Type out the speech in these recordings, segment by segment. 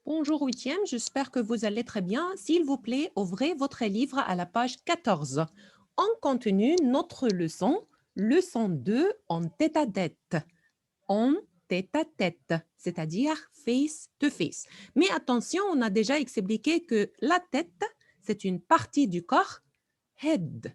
Bonjour huitième, j'espère que vous allez très bien. S'il vous plaît, ouvrez votre livre à la page 14. En contenu, notre leçon, leçon 2 en tête-à-tête. En tête-à-tête, c'est-à-dire face to face. Mais attention, on a déjà expliqué que la tête, c'est une partie du corps, head,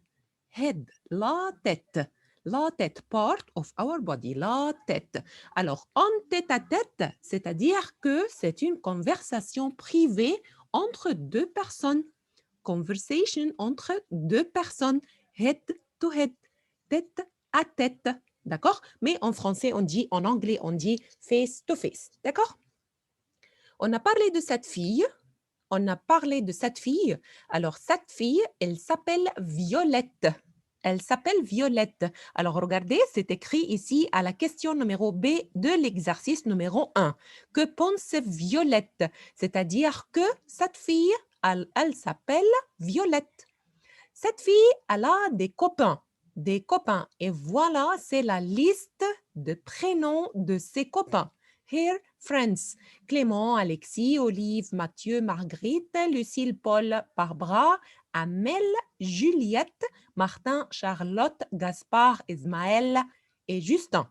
head, la tête, part of our body, la tête. Alors, en tête-à-tête, c'est-à-dire que c'est une conversation privée entre deux personnes. Conversation entre deux personnes, head to head, tête à tête. D'accord? Mais en français, on dit, en anglais, on dit face to face. D'accord? On a parlé de cette fille. On a parlé de cette fille. Alors, cette fille, elle s'appelle Violette. Elle s'appelle Violette. Alors, regardez, c'est écrit ici à la question numéro B de l'exercice numéro 1. Que pense Violette? C'est-à-dire que cette fille, elle s'appelle Violette. Cette fille, elle a des copains. Des copains. Et voilà, c'est la liste de prénoms de ses copains. Here, friends. Clément, Alexis, Olive, Mathieu, Marguerite, Lucille, Paul, Barbara, Amel, Juliette, Martin, Charlotte, Gaspard, Ismaël et Justin.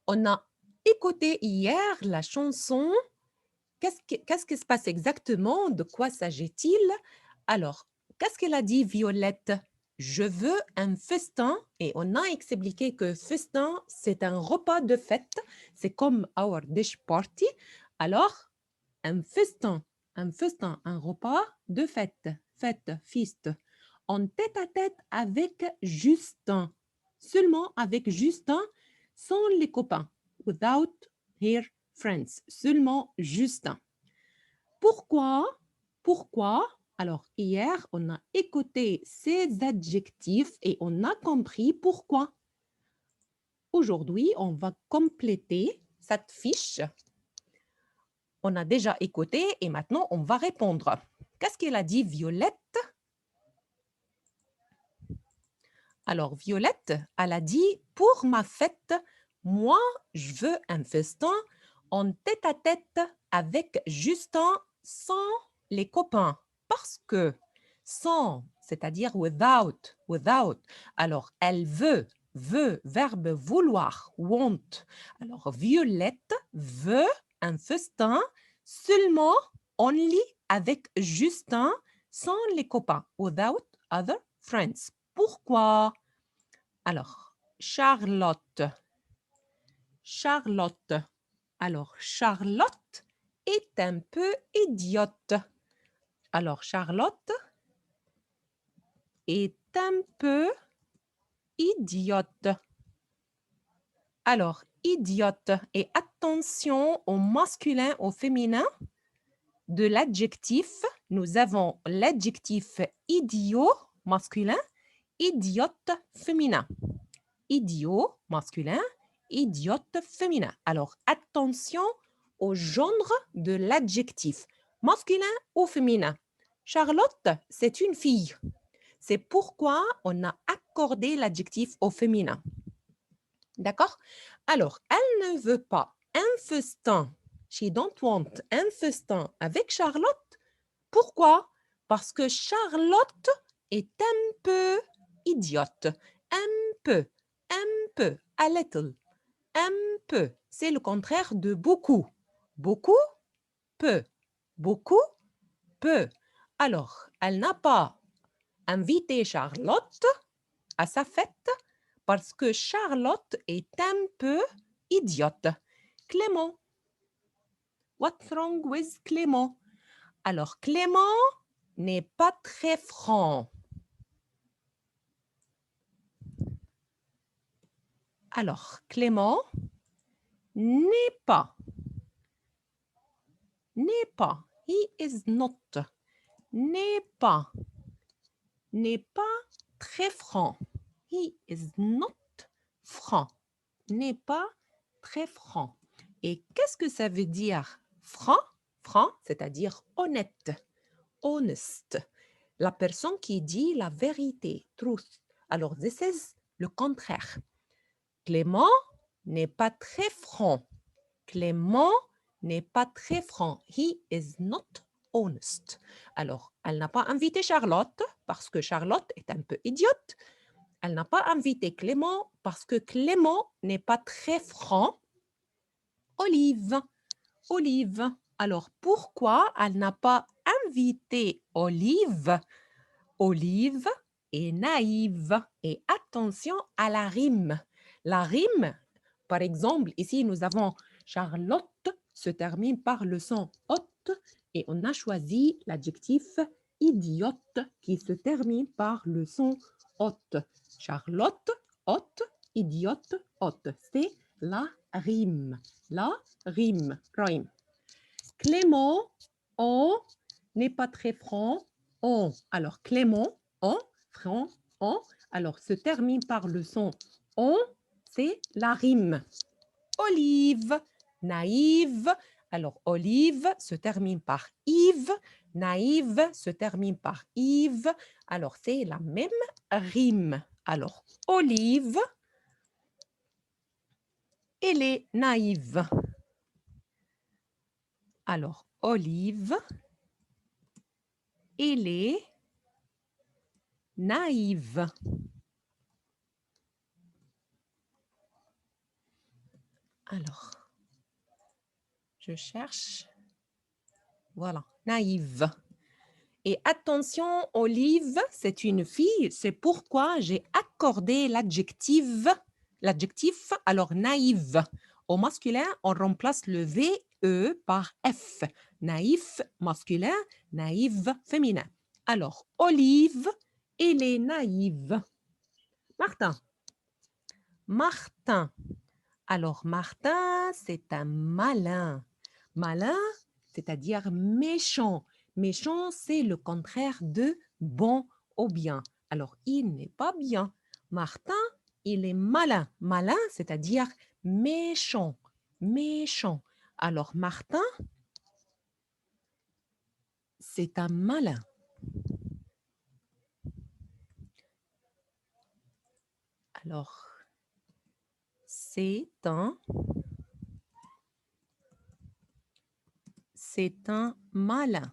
On a écouté hier la chanson. Qu'est-ce qui se passe exactement? De quoi s'agit-il? Alors, qu'est-ce qu'elle a dit, Violette? Je veux un festin. Et on a expliqué que festin, c'est un repas de fête. C'est comme our dish party. Alors, un festin, un repas de fête, fête, feast. En tête-à-tête avec Justin. Seulement avec Justin, sans les copains. Without her friends. Seulement Justin. Pourquoi? Pourquoi? Alors, hier, on a écouté ces adjectifs et on a compris pourquoi. Aujourd'hui, on va compléter cette fiche. On a déjà écouté et maintenant, on va répondre. Qu'est-ce qu'elle a dit, Violette? Alors, Violette, elle a dit, pour ma fête, moi, je veux un festin en tête-à-tête avec Justin sans les copains. Parce que sans, c'est-à-dire without. Alors, elle veut, verbe vouloir, want. Alors, Violette veut un festin seulement, only, avec Justin, sans les copains, without other friends. Pourquoi? Alors, Charlotte. Charlotte. Alors, Charlotte est un peu idiote. Alors, Charlotte est un peu idiote. Alors, idiote. Et attention au masculin, au féminin de l'adjectif. Nous avons l'adjectif idiot masculin, idiote féminin. Idiot masculin, idiote féminin. Alors, attention au genre de l'adjectif, masculin ou féminin. Charlotte, c'est une fille. C'est pourquoi on a accordé l'adjectif au féminin. D'accord? Alors, elle ne veut pas un festin. She don't want un festin avec Charlotte. Pourquoi? Parce que Charlotte est un peu idiote. Un peu, a little. Un peu, c'est le contraire de beaucoup. Beaucoup, peu. Beaucoup, peu. Alors, elle n'a pas invité Charlotte à sa fête parce que Charlotte est un peu idiote. Clément. What's wrong with Clément? Alors, Clément n'est pas très franc. Alors, Clément n'est pas. He is not. N'est pas très franc. He is not franc. N'est pas très franc. Et qu'est-ce que ça veut dire franc? Franc, c'est-à-dire honnête, honest. La personne qui dit la vérité, truth. Alors, this is le contraire. Clément n'est pas très franc. Clément n'est pas très franc. He is not honest. Alors, elle n'a pas invité Charlotte parce que Charlotte est un peu idiote. Elle n'a pas invité Clément parce que Clément n'est pas très franc. Olive. Olive. Alors, pourquoi elle n'a pas invité Olive? Olive est naïve. Et attention à la rime. La rime, par exemple, ici, nous avons Charlotte se termine par le son hôte et on a choisi l'adjectif idiote qui se termine par le son hôte. Charlotte, hôte, idiote, hôte. C'est la rime. La rime. Rhyme. Clément, on n'est pas très franc. On. Alors, Clément, on, franc, on. Alors, se termine par le son on, c'est la rime. Olive, naïve. Alors, Olive se termine par Yves. Naïve se termine par Yves. Alors, c'est la même rime. Alors, Olive, elle est naïve. Alors, Olive, elle est naïve. Alors, je cherche. Voilà, naïve. Et attention, Olive, c'est une fille. C'est pourquoi j'ai accordé l'adjectif, alors naïve. Au masculin, on remplace le VE par F. Naïf, masculin, naïve, féminin. Alors, Olive, elle est naïve. Martin. Martin. Alors, Martin, c'est un malin. Malin, c'est-à-dire méchant. Méchant, c'est le contraire de bon ou bien. Alors, il n'est pas bien. Martin, il est malin. Malin, c'est-à-dire méchant. Méchant. Alors, Martin, c'est un malin. Alors, c'est un malin.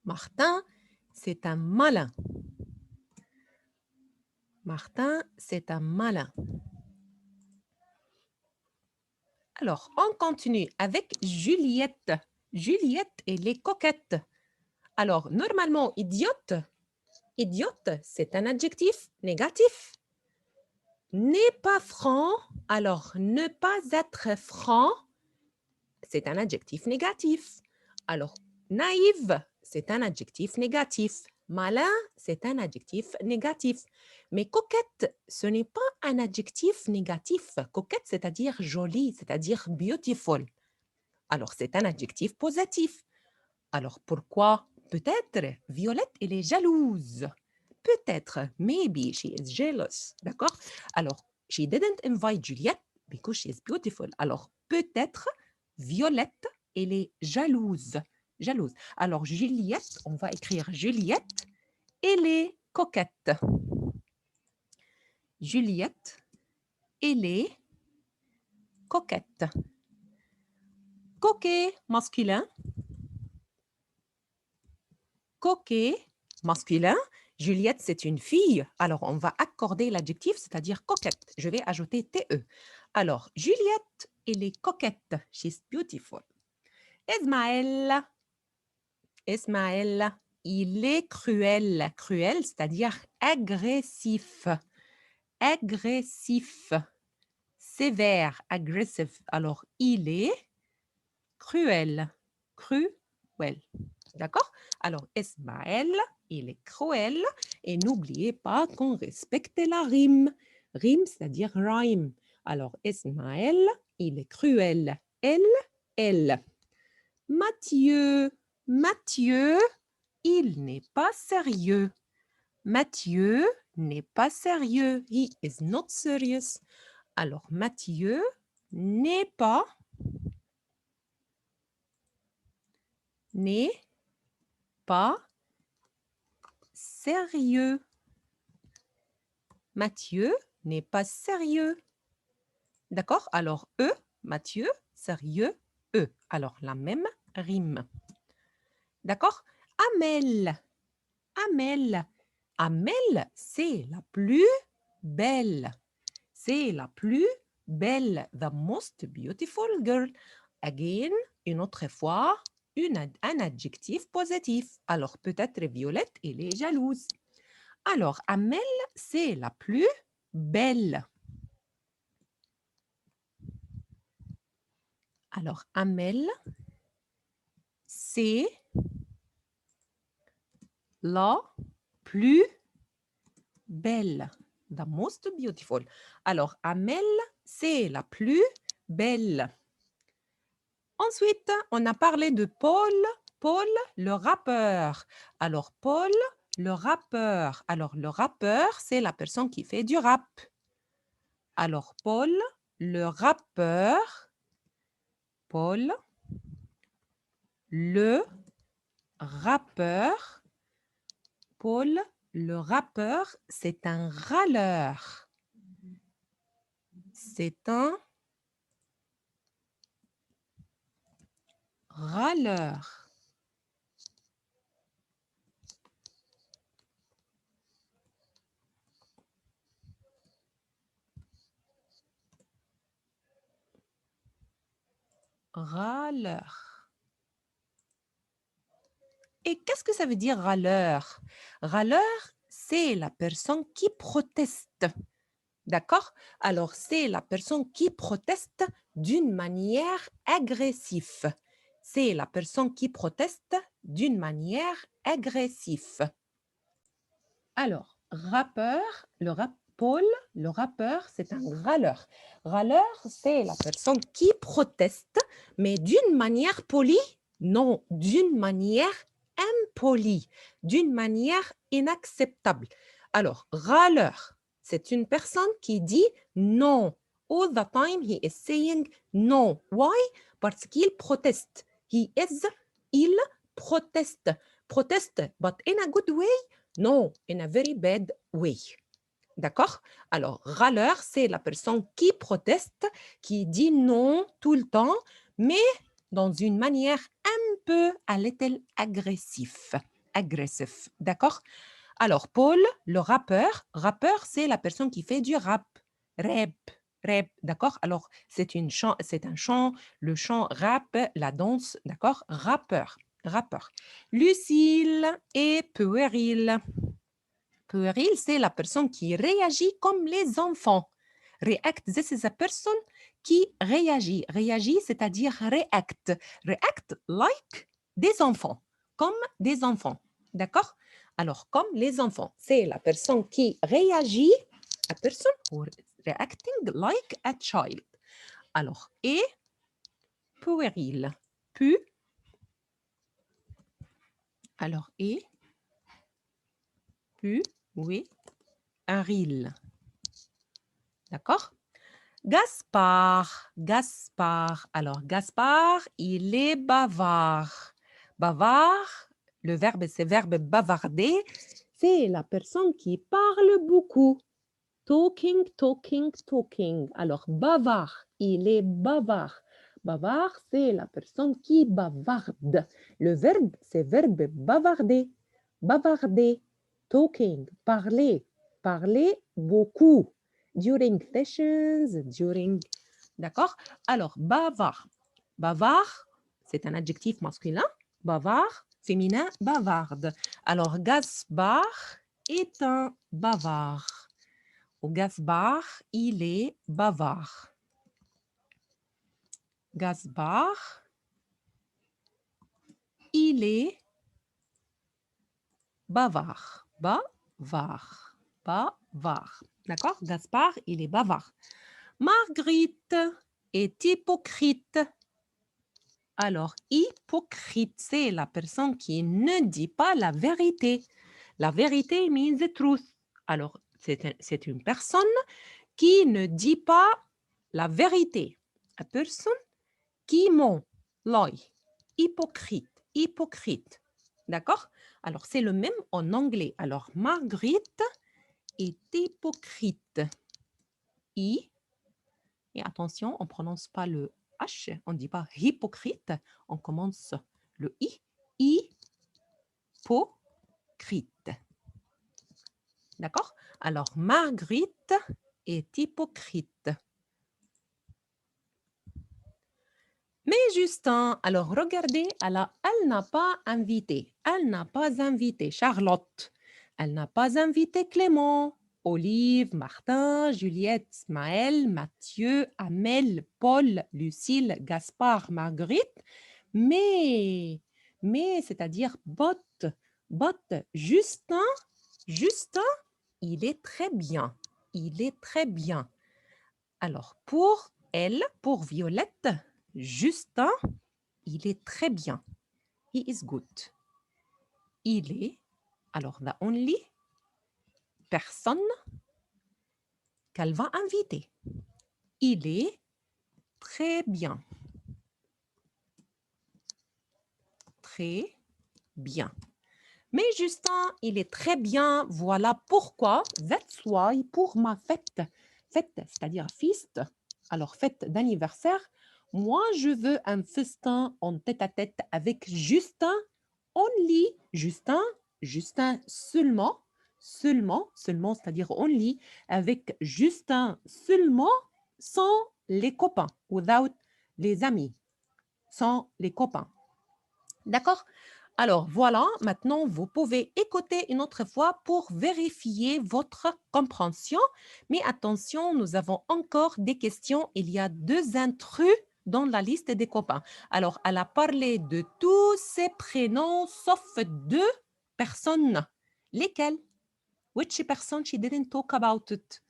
Martin, c'est un malin. Martin, c'est un malin. Alors, on continue avec Juliette. Juliette, elle est coquette. Alors, normalement, idiote, c'est un adjectif négatif. N'est pas franc, alors ne pas être franc, c'est un adjectif négatif. Alors, naïve, c'est un adjectif négatif. Malin, c'est un adjectif négatif. Mais coquette, ce n'est pas un adjectif négatif. Coquette, c'est-à-dire jolie, c'est-à-dire beautiful. Alors, c'est un adjectif positif. Alors, pourquoi? Peut-être, Violette, elle est jalouse. Peut-être, maybe she is jealous. D'accord? Alors, she didn't invite Juliette because she is beautiful. Alors, peut-être, Violette, elle est jalouse. Jalouse. Alors, Juliette, on va écrire Juliette, elle est coquette. Juliette, elle est coquette. Coquet, masculin. Coquet, masculin. Juliette, c'est une fille. Alors, on va accorder l'adjectif, c'est-à-dire coquette. Je vais ajouter TE. Alors, Juliette, elle est coquette. She's beautiful. Ismaël. Ismaël, il est cruel. Cruel, c'est-à-dire agressif. Agressif. Sévère, agressif. Alors, il est cruel. Cruel. D'accord? Alors, Ismaël, il est cruel. Et n'oubliez pas qu'on respecte la rime. Rime, c'est-à-dire rhyme. Alors, Ismaël, il est cruel. Elle. Mathieu. Mathieu, il n'est pas sérieux. Mathieu n'est pas sérieux. He is not serious. Alors, Mathieu n'est pas sérieux. Mathieu n'est pas sérieux. D'accord? Alors, Mathieu, sérieux, E. Alors, la même rime. D'accord? Amel. Amel. Amel, c'est la plus belle. C'est la plus belle. The most beautiful girl. Again, une autre fois, un adjectif positif. Alors, peut-être Violette, elle est jalouse. Alors, Amel, c'est la plus belle. Alors, Amel, c'est la plus belle. The most beautiful. Alors, Amel, c'est la plus belle. Ensuite, on a parlé de Paul. Paul, le rappeur. Alors, Paul, le rappeur. Alors, le rappeur, c'est la personne qui fait du rap. Alors, Paul, le rappeur. Paul, le rappeur. Paul, le rappeur, c'est un râleur. C'est un râleur. Râleur. Et qu'est-ce que ça veut dire râleur? Râleur, c'est la personne qui proteste. D'accord? Alors, c'est la personne qui proteste d'une manière agressive. C'est la personne qui proteste d'une manière agressive. Alors, rappeur, Paul, le rappeur, c'est un râleur. Râleur, c'est la personne qui proteste, mais d'une manière polie? Non, d'une manière impolie, d'une manière inacceptable. Alors, râleur, c'est une personne qui dit non. All the time, he is saying no. Why? Parce qu'il proteste. Il proteste. Proteste, but in a good way? No, in a very bad way. D'accord? Alors, râleur, c'est la personne qui proteste, qui dit non tout le temps, mais dans une manière un peu à little agressif. Agressif. D'accord? Alors, Paul, le rappeur, c'est la personne qui fait du rap. Rap, d'accord? Alors, c'est un chant, le chant rap, la danse, d'accord? Rappeur. Lucille et puéril. Puéril, c'est la personne qui réagit comme les enfants. React, this is a person qui réagit. Réagit, c'est-à-dire react. React like des enfants, comme des enfants. D'accord? Alors, comme les enfants, c'est la personne qui réagit, a person who reacting like a child. Alors, et puéril. Alors, et oui, un ril. D'accord? Gaspard. Alors, Gaspard, il est bavard. Bavard, le verbe, c'est verbe bavarder. C'est la personne qui parle beaucoup. Talking. Alors, bavard, il est bavard. Bavard, c'est la personne qui bavarde. Le verbe, c'est verbe bavarder. Bavarder. Talking, parler. Parler beaucoup. During sessions, D'accord? Alors, bavard. Bavard, c'est un adjectif masculin. Bavard, féminin, bavarde. Alors, Gaspard est un bavard. Gaspard, il est bavard. Gaspard, il est bavard. Bavard. D'accord? Gaspard, il est bavard. Marguerite est hypocrite. Alors, hypocrite, c'est la personne qui ne dit pas la vérité. La vérité means the truth. Alors, c'est une personne qui ne dit pas la vérité. A person qui ment, lie. Hypocrite. D'accord? Alors, c'est le même en anglais. Alors, Marguerite est hypocrite. Et attention, on ne prononce pas le H, on ne dit pas hypocrite, on commence le I, hypocrite. D'accord? Alors, Marguerite est hypocrite. Mais Justin, alors regardez, elle n'a pas invité. Elle n'a pas invité Charlotte. Elle n'a pas invité Clément, Olive, Martin, Juliette, Ismaël, Mathieu, Amel, Paul, Lucille, Gaspard, Marguerite. Mais, c'est-à-dire Justin, il est très bien. Il est très bien. Alors, pour elle, pour Violette, Justin, il est très bien. He is good. Il est, alors the only personne qu'elle va inviter. Il est très bien. Très bien. Mais Justin, il est très bien. Voilà pourquoi. That's why, pour ma fête. Fête, c'est-à-dire feast. Alors, fête d'anniversaire. Moi, je veux un festin en tête-à-tête avec Justin. Only. Justin seulement, c'est-à-dire only, avec Justin seulement, sans les copains, without les amis, sans les copains. D'accord? Alors, voilà, maintenant, vous pouvez écouter une autre fois pour vérifier votre compréhension. Mais attention, nous avons encore des questions. Il y a 2 intrus dans la liste des copains. Alors, elle a parlé de tous ses prénoms, sauf 2 personnes. Lesquelles? Which person she didn't talk about it?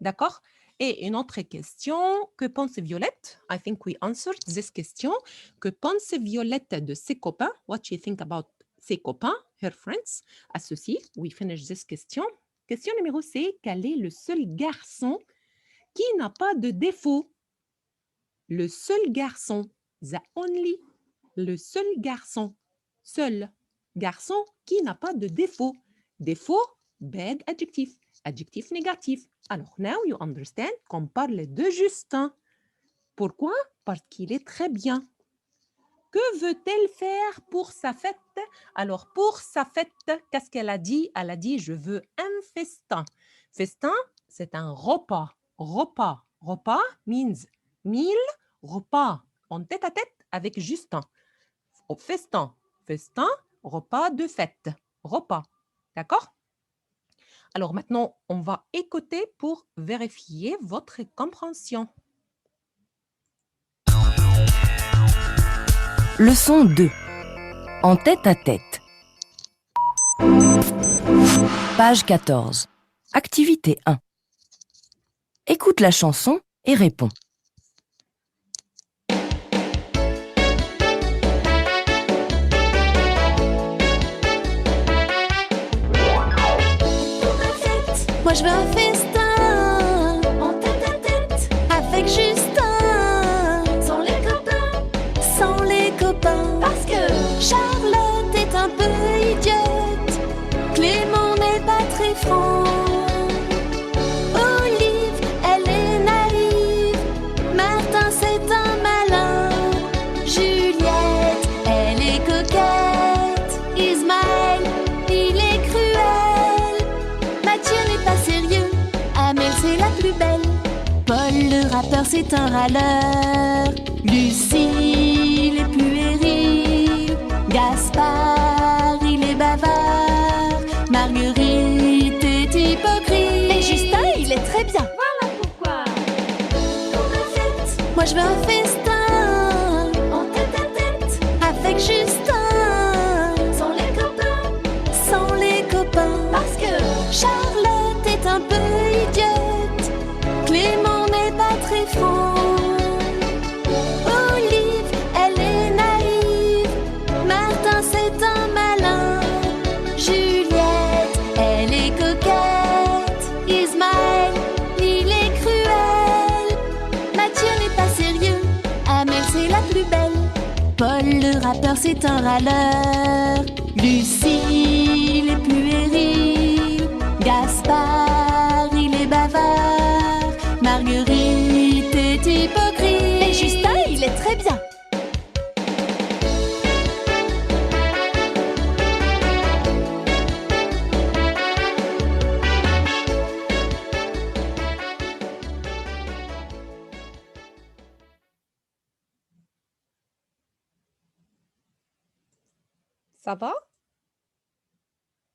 D'accord? Et une autre question, que pense Violette? I think we answered this question. Que pense Violette de ses copains? What do you think about ses copains, her friends? Associés, we finish this question. Question numéro C, quel est le seul garçon qui n'a pas de défaut? Le seul garçon, the only, le seul garçon qui n'a pas de défaut. Défaut, bad adjectif. Adjectif négatif. Alors, now you understand qu'on parle de Justin. Pourquoi? Parce qu'il est très bien. Que veut-elle faire pour sa fête? Alors, pour sa fête, qu'est-ce qu'elle a dit? Elle a dit, je veux un festin. Festin, c'est un repas. Repas. Repas means meal, repas. En tête-à-tête avec Justin. Au festin. Festin, repas de fête. Repas. D'accord? Alors maintenant, on va écouter pour vérifier votre compréhension. Leçon 2. En tête-à-tête. Page 14. Activité 1. Écoute la chanson et réponds. Moi je veux un festin en tête-à-tête avec Justin, sans les copains, parce que Charlotte est un peu idiote, Clément n'est pas très franc, Olive elle est naïve, Martin c'est un malin, Juliette elle est coquette, Ismaël il est cruel, Mathieu n'est pas sérieux, Amel c'est la plus belle, Paul le rappeur c'est un râleur, Lucille est puérile, Gaspard il est bavard, Marguerite est hypocrite, et Justin il est très bien. Voilà pourquoi. Pour ma fête, moi je veux un festin en tête-à-tête avec Justin, sans les copains, parce que Charlotte est un peu idiote, Clément n'est pas très franc, Olive elle est naïve, Martin c'est un malin, Juliette elle est coquette, Ismaël il est cruel, Mathieu n'est pas sérieux, Amel c'est la plus belle, Paul le rappeur c'est un râleur, Lucille est puérile, Gaspard il est bavard, Marguerite est hypocrite, et Justin il est Ça va?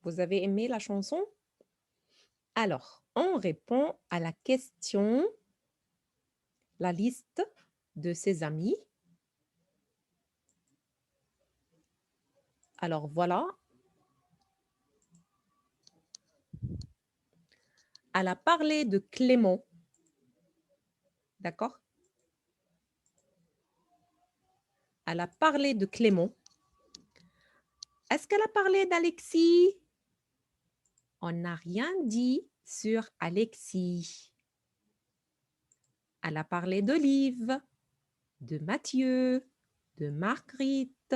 Vous avez aimé la chanson? Alors, on répond à la question, la liste de ses amis. Alors voilà, elle a parlé de Clément, d'accord? Elle a parlé de Clément. Est-ce qu'elle a parlé d'Alexis? On n'a rien dit sur Alexis. Elle a parlé d'Olive, de Mathieu, de Marguerite,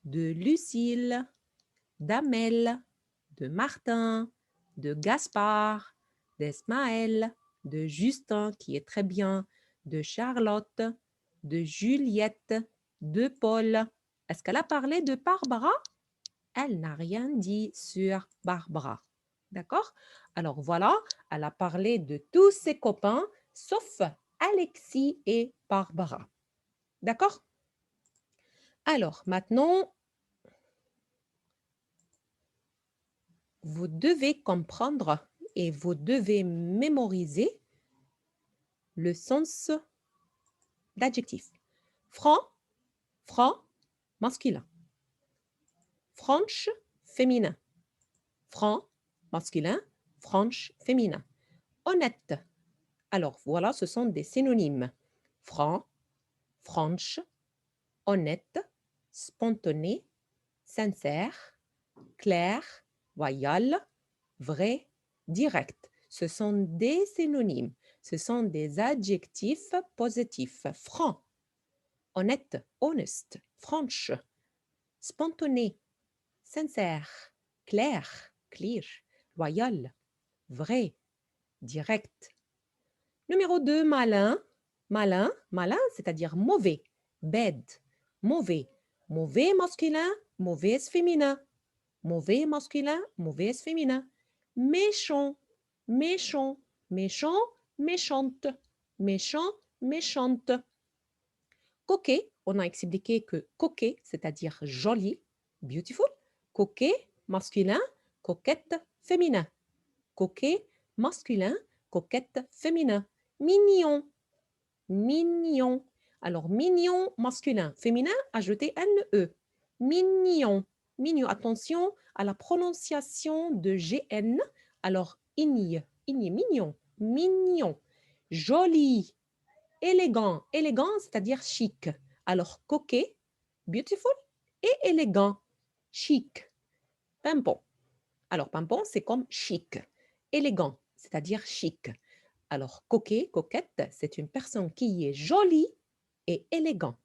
de Lucille, d'Amel, de Martin, de Gaspard, d'Esmaël, de Justin, qui est très bien, de Charlotte, de Juliette, de Paul. Est-ce qu'elle a parlé de Barbara? Elle n'a rien dit sur Barbara. D'accord? Alors voilà, elle a parlé de tous ses copains, sauf Alexis et Barbara. D'accord? Alors maintenant, vous devez comprendre et vous devez mémoriser le sens d'adjectif. Franc, franc, masculin. Franche, féminin. Franc, masculin. Franche, féminin. Honnête. Alors voilà, ce sont des synonymes. Franc, franche, honnête, spontané, sincère, clair, loyal, vrai, direct. Ce sont des synonymes. Ce sont des adjectifs positifs. Franc, honnête, honest, franche, spontané, sincère, clair, clear, loyal, vrai, direct. Numéro 2, malin. Malin, malin, c'est-à-dire mauvais, bad, mauvais. Mauvais masculin, mauvaise féminin. Mauvais masculin, mauvaise féminin. Méchant, méchant, méchant, méchante. Méchant, méchante. Coquet, on a expliqué que coquet, c'est-à-dire joli, beautiful. Coquet, masculin, coquette, féminin. Coquet, masculin, coquette, féminin. Mignon, mignon. Alors, mignon, masculin, féminin, ajoutez un E. Mignon, mignon. Attention à la prononciation de GN. Alors, igne, mignon, mignon. Joli, élégant, élégant, c'est-à-dire chic. Alors, coquet, beautiful et élégant, chic. Pimpon. Alors, pimpon, c'est comme chic. Élégant, c'est-à-dire chic. Alors, coquet, coquette, c'est une personne qui est jolie et élégant.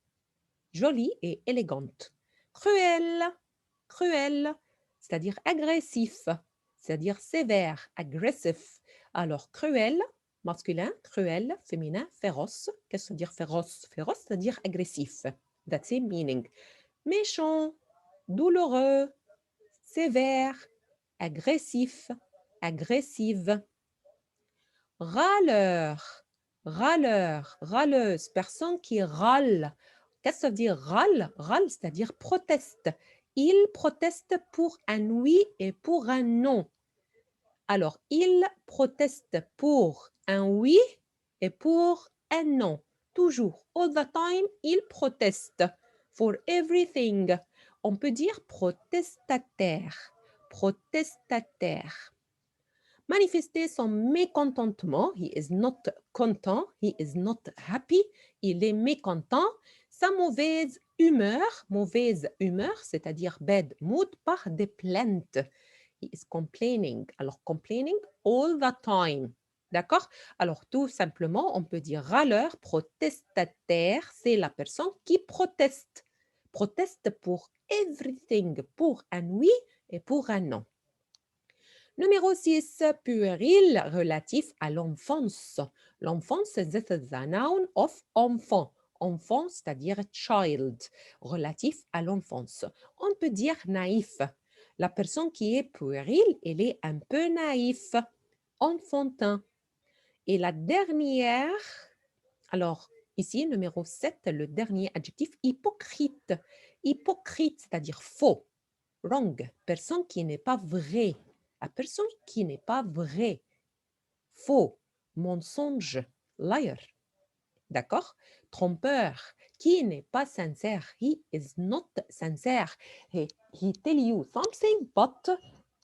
Jolie et élégante. Cruel, cruel, c'est-à-dire agressif, c'est-à-dire sévère, agressif. Alors, cruel, masculin, cruel, féminin, féroce. Qu'est-ce que ça veut dire féroce? Féroce, c'est-à-dire agressif. That's the meaning. Méchant, douloureux, sévère, agressif, agressive. Râleur, râleur, râleuse, personne qui râle. Qu'est-ce que ça veut dire râle? Râle, c'est-à-dire proteste. Il proteste pour un oui et pour un non. Alors, il proteste pour un oui et pour un non. Toujours, all the time, il proteste. For everything. On peut dire protestataire. Protestataire. Manifester son mécontentement. He is not content. He is not happy. Il est mécontent. Sa mauvaise humeur, c'est-à-dire bad mood, par des plaintes. He is complaining. Alors, complaining all the time. D'accord? Alors, tout simplement, on peut dire râleur, protestataire, c'est la personne qui proteste. Proteste pour everything, pour un oui et pour un non. Numéro 6, puéril, relatif à l'enfance. L'enfance, this is the noun of enfant. Enfant, c'est-à-dire child, relatif à l'enfance. On peut dire naïf. La personne qui est puérile, elle est un peu naïf, enfantin. Et la dernière, alors ici, numéro 7, le dernier adjectif, hypocrite. Hypocrite, c'est-à-dire faux. wrong, personne qui n'est pas vraie. La personne qui n'est pas vraie. Faux, mensonge, liar. D'accord? Trompeur, qui n'est pas sincère. He is not sincere. He tell you something, but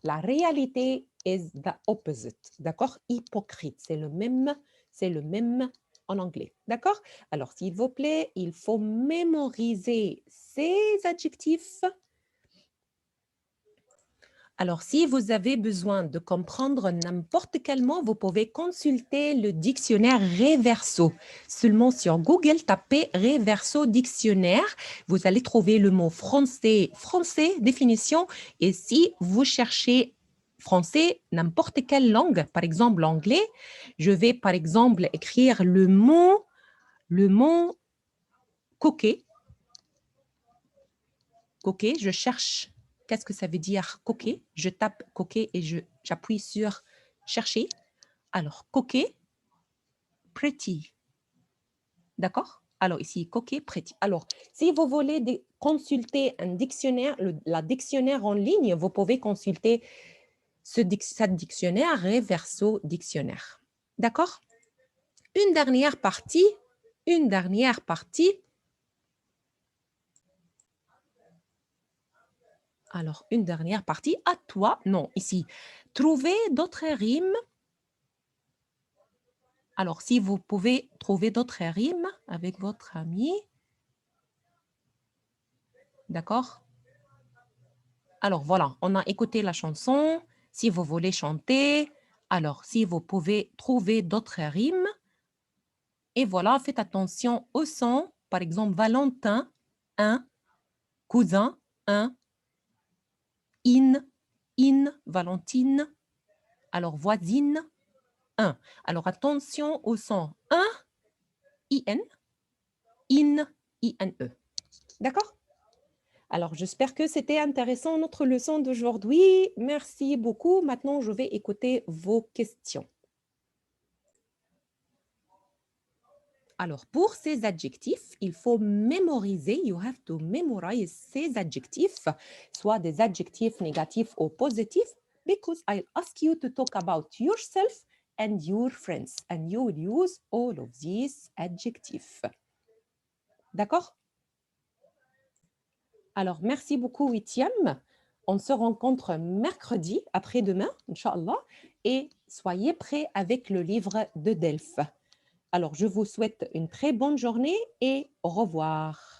la réalité is the opposite. D'accord? Hypocrite, c'est le même en anglais. D'accord? Alors, s'il vous plaît, il faut mémoriser ces adjectifs. Alors, si vous avez besoin de comprendre n'importe quel mot, vous pouvez consulter le dictionnaire Reverso. Seulement sur Google, tapez Reverso dictionnaire. Vous allez trouver le mot français, définition. Et si vous cherchez français, n'importe quelle langue, par exemple l'anglais, je vais par exemple écrire le mot coquet. Coquet, je cherche. Qu'est-ce que ça veut dire coquet? Je tape coquet et j'appuie sur chercher. Alors, coquet, pretty. D'accord? Alors, ici, coquet, pretty. Alors, si vous voulez consulter un dictionnaire, la dictionnaire en ligne, vous pouvez consulter ce dictionnaire, Reverso dictionnaire. D'accord? Une dernière partie. Alors, une dernière partie. À toi, non, ici. Trouver d'autres rimes. Alors, si vous pouvez trouver d'autres rimes avec votre ami. D'accord? Alors, voilà, on a écouté la chanson. Si vous voulez chanter, alors, si vous pouvez trouver d'autres rimes. Et voilà, faites attention au son. Par exemple, Valentin, un. Cousin, un. In, Valentine. Alors, voisine, un. Alors, attention au son un, in, ine. D'accord? Alors, j'espère que c'était intéressant, notre leçon d'aujourd'hui. Merci beaucoup. Maintenant, je vais écouter vos questions. Alors, pour ces adjectifs, il faut mémoriser, you have to memorize ces adjectifs, soit des adjectifs négatifs ou positifs, because I'll ask you to talk about yourself and your friends, and you will use all of these adjectives. D'accord? Alors, merci beaucoup, Witiam. On se rencontre mercredi, après-demain, Inch'Allah, et soyez prêts avec le livre de Delphes. Alors, je vous souhaite une très bonne journée et au revoir.